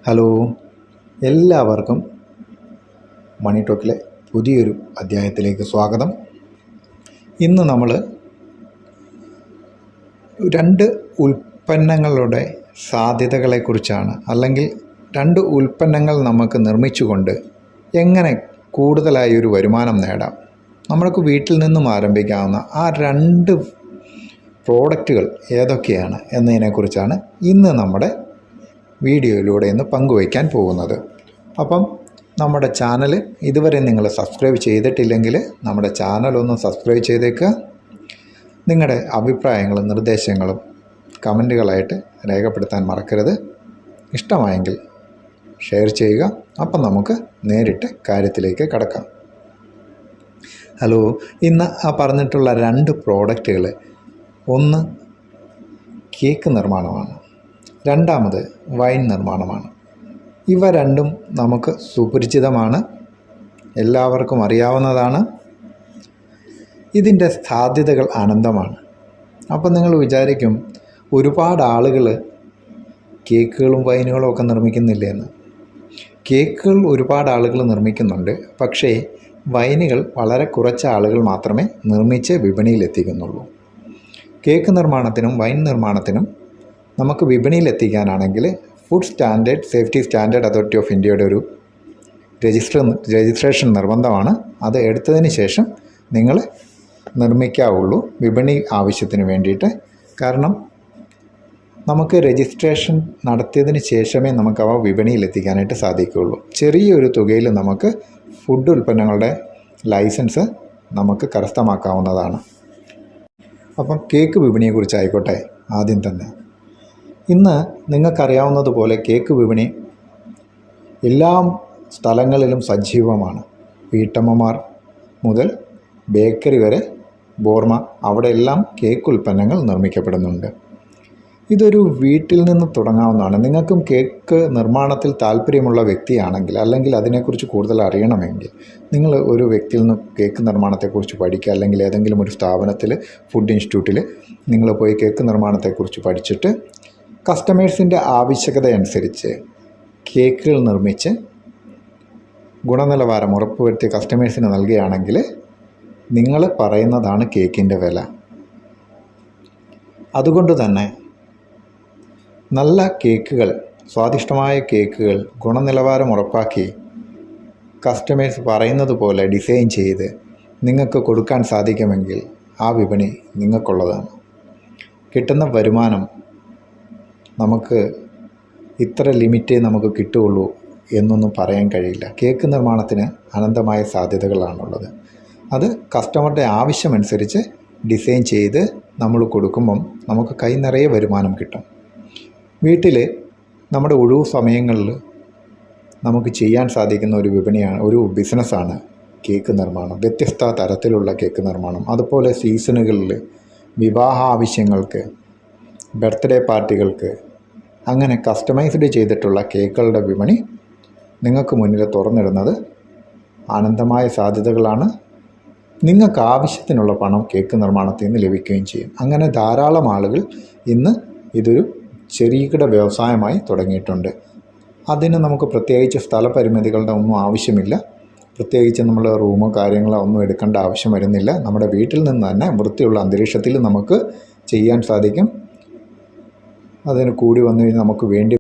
Hello, എല്ലാവർക്കും മണി ടോക്കിലെ പുതിയൊരു അധ്യായത്തിലേക്ക് സ്വാഗതം. ഇന്ന് നമ്മൾ രണ്ട് ഉൽപ്പന്നങ്ങളുടെ സാധ്യതകളെക്കുറിച്ചാണ്, അല്ലെങ്കിൽ രണ്ട് ഉൽപ്പന്നങ്ങൾ നമുക്ക് നിർമ്മിച്ചുകൊണ്ട് എങ്ങനെ കൂടുതലായി ഒരു വരുമാനം നേടാം, നമ്മൾക്ക് വീട്ടിൽ നിന്നും ആരംഭിക്കാവുന്ന ആ രണ്ട് പ്രോഡക്റ്റുകൾ ഏതൊക്കെയാണ് എന്നതിനെക്കുറിച്ചാണ് ഇന്ന് നമ്മുടെ വീഡിയോയിലൂടെ ഇന്ന് പങ്കുവയ്ക്കാൻ പോകുന്നത്. അപ്പം നമ്മുടെ ചാനൽ ഇതുവരെ നിങ്ങൾ സബ്സ്ക്രൈബ് ചെയ്തിട്ടില്ലെങ്കിൽ നമ്മുടെ ചാനലൊന്ന് സബ്സ്ക്രൈബ് ചെയ്തേക്കുക. നിങ്ങളുടെ അഭിപ്രായങ്ങളും നിർദ്ദേശങ്ങളും കമൻറ്റുകളായിട്ട് രേഖപ്പെടുത്താൻ മറക്കരുത്. ഇഷ്ടമായെങ്കിൽ ഷെയർ ചെയ്യുക. അപ്പം നമുക്ക് നേരിട്ട് കാര്യത്തിലേക്ക് കടക്കാം. ഹലോ, ഇന്ന് പറഞ്ഞിട്ടുള്ള രണ്ട് പ്രോഡക്റ്റുകൾ, ഒന്ന് കേക്ക് നിർമ്മാണമാണ്, രണ്ടാമത് വൈൻ നിർമ്മാണമാണ്. ഇവ രണ്ടും നമുക്ക് സുപരിചിതമാണ്, എല്ലാവർക്കും അറിയാവുന്നതാണ്. ഇതിൻ്റെ സാധ്യതകൾ അനന്തമാണ്. അപ്പം നിങ്ങൾ വിചാരിക്കും, ഒരുപാട് ആളുകൾ കേക്കുകളും വൈനുകളും ഒക്കെ നിർമ്മിക്കുന്നില്ലേ എന്ന്. കേക്കുകൾ ഒരുപാട് ആളുകൾ നിർമ്മിക്കുന്നുണ്ട്, പക്ഷേ വൈനുകൾ വളരെ കുറച്ച് ആളുകൾ മാത്രമേ നിർമ്മിച്ച് വിപണിയിലെത്തിക്കുന്നുള്ളൂ. കേക്ക് നിർമ്മാണത്തിനും വൈൻ നിർമ്മാണത്തിനും നമുക്ക് വിപണിയിലെത്തിക്കാനാണെങ്കിൽ food standard safety standard authority of ഇന്ത്യയുടെ ഒരു രജിസ്ട്രേഷൻ നിർബന്ധമാണ്. അത് എടുത്തതിന് ശേഷം നിങ്ങൾ നിർമ്മിക്കാവുള്ളൂ വിപണി ആവശ്യത്തിന് വേണ്ടിയിട്ട്. കാരണം നമുക്ക് രജിസ്ട്രേഷൻ നടത്തിയതിന് ശേഷമേ നമുക്ക് അവ വിപണിയിലെത്തിക്കാനായിട്ട് സാധിക്കുകയുള്ളൂ. ചെറിയൊരു തുകയിൽ നമുക്ക് ഫുഡ് ഉൽപ്പന്നങ്ങളുടെ ലൈസൻസ് നമുക്ക് കരസ്ഥമാക്കാവുന്നതാണ്. അപ്പം കേക്ക് വിപണിയെക്കുറിച്ചായിക്കോട്ടെ. ആദ്യം തന്നെ ഇന്ന് നിങ്ങൾക്കറിയാവുന്നതുപോലെ കേക്ക് വിപണി എല്ലാ സ്ഥലങ്ങളിലും സജീവമാണ്. വീട്ടമ്മമാർ മുതൽ ബേക്കറി വരെ, ബോർമ, അവിടെയെല്ലാം കേക്ക് ഉൽപ്പന്നങ്ങൾ നിർമ്മിക്കപ്പെടുന്നുണ്ട്. ഇതൊരു വീട്ടിൽ നിന്ന് തുടങ്ങാവുന്നതാണ്. നിങ്ങൾക്കും കേക്ക് നിർമ്മാണത്തിൽ താല്പര്യമുള്ള വ്യക്തിയാണെങ്കിൽ, അല്ലെങ്കിൽ അതിനെക്കുറിച്ച് കൂടുതൽ അറിയണമെങ്കിൽ, നിങ്ങൾ ഒരു വ്യക്തിയിൽ നിന്ന് കേക്ക് നിർമ്മാണത്തെക്കുറിച്ച് പഠിക്കുക, അല്ലെങ്കിൽ ഏതെങ്കിലും ഒരു സ്ഥാപനത്തിൽ, ഫുഡ് ഇൻസ്റ്റിറ്റ്യൂട്ടിൽ നിങ്ങൾ പോയി കേക്ക് നിർമ്മാണത്തെക്കുറിച്ച് പഠിച്ചിട്ട് കസ്റ്റമേഴ്സിൻ്റെ ആവശ്യകതയനുസരിച്ച് കേക്കുകൾ നിർമ്മിച്ച് ഗുണനിലവാരം ഉറപ്പുവരുത്തി കസ്റ്റമേഴ്സിന് നൽകുകയാണെങ്കിൽ നിങ്ങൾ പറയുന്നതാണ് കേക്കിൻ്റെ വില. അതുകൊണ്ട് തന്നെ നല്ല കേക്കുകൾ, സ്വാദിഷ്ടമായ കേക്കുകൾ ഗുണനിലവാരം ഉറപ്പാക്കി കസ്റ്റമേഴ്സ് പറയുന്നത് പോലെ ഡിസൈൻ ചെയ്ത് നിങ്ങൾക്ക് കൊടുക്കാൻ സാധിക്കുമെങ്കിൽ ആ വിപണി നിങ്ങൾക്കുള്ളതാണ്. കിട്ടുന്ന വരുമാനം നമുക്ക് ഇത്ര ലിമിറ്റേ നമുക്ക് കിട്ടുകയുള്ളൂ എന്നൊന്നും പറയാൻ കഴിയില്ല. കേക്ക് നിർമ്മാണത്തിന് അനന്തമായ സാധ്യതകളാണുള്ളത്. അത് കസ്റ്റമറുടെ ആവശ്യമനുസരിച്ച് ഡിസൈൻ ചെയ്ത് നമ്മൾ കൊടുക്കുമ്പം നമുക്ക് കൈ നിറയെ വരുമാനം കിട്ടും. വീട്ടിൽ നമ്മുടെ ഒഴിവു സമയങ്ങളിൽ നമുക്ക് ചെയ്യാൻ സാധിക്കുന്ന ഒരു വിപണിയാണ്, ഒരു ബിസിനസ്സാണ് കേക്ക് നിർമ്മാണം. വ്യത്യസ്ത തരത്തിലുള്ള കേക്ക് നിർമ്മാണം. അതുപോലെ സീസണുകളിൽ, വിവാഹ ആവശ്യങ്ങൾക്ക്, ബർത്ത്ഡേ പാർട്ടികൾക്ക്, അങ്ങനെ കസ്റ്റമൈസ്ഡ് ചെയ്തിട്ടുള്ള കേക്കുകളുടെ വിപണി നിങ്ങൾക്ക് മുന്നിൽ തുറന്നിടുന്നത് അനന്തമായ സാധ്യതകളാണ്. നിങ്ങൾക്ക് ആവശ്യത്തിനുള്ള പണം കേക്ക് നിർമ്മാണത്തിൽ നിന്ന് ലഭിക്കുകയും ചെയ്യും. അങ്ങനെ ധാരാളം ആളുകൾ ഇന്ന് ഇതൊരു ചെറുകിട വ്യവസായമായി തുടങ്ങിയിട്ടുണ്ട്. അതിന് നമുക്ക് പ്രത്യേകിച്ച് സ്ഥലപരിമിതികളുടെ ഒന്നും ആവശ്യമില്ല. പ്രത്യേകിച്ച് നമ്മൾ റൂമോ കാര്യങ്ങളോ ഒന്നും എടുക്കേണ്ട ആവശ്യം വരുന്നില്ല. നമ്മുടെ വീട്ടിൽ നിന്ന് തന്നെ വൃത്തിയുള്ള അന്തരീക്ഷത്തിൽ നമുക്ക് ചെയ്യാൻ സാധിക്കും. അതിന് കൂടി വന്നു കഴിഞ്ഞാൽ നമുക്ക് വേണ്ടി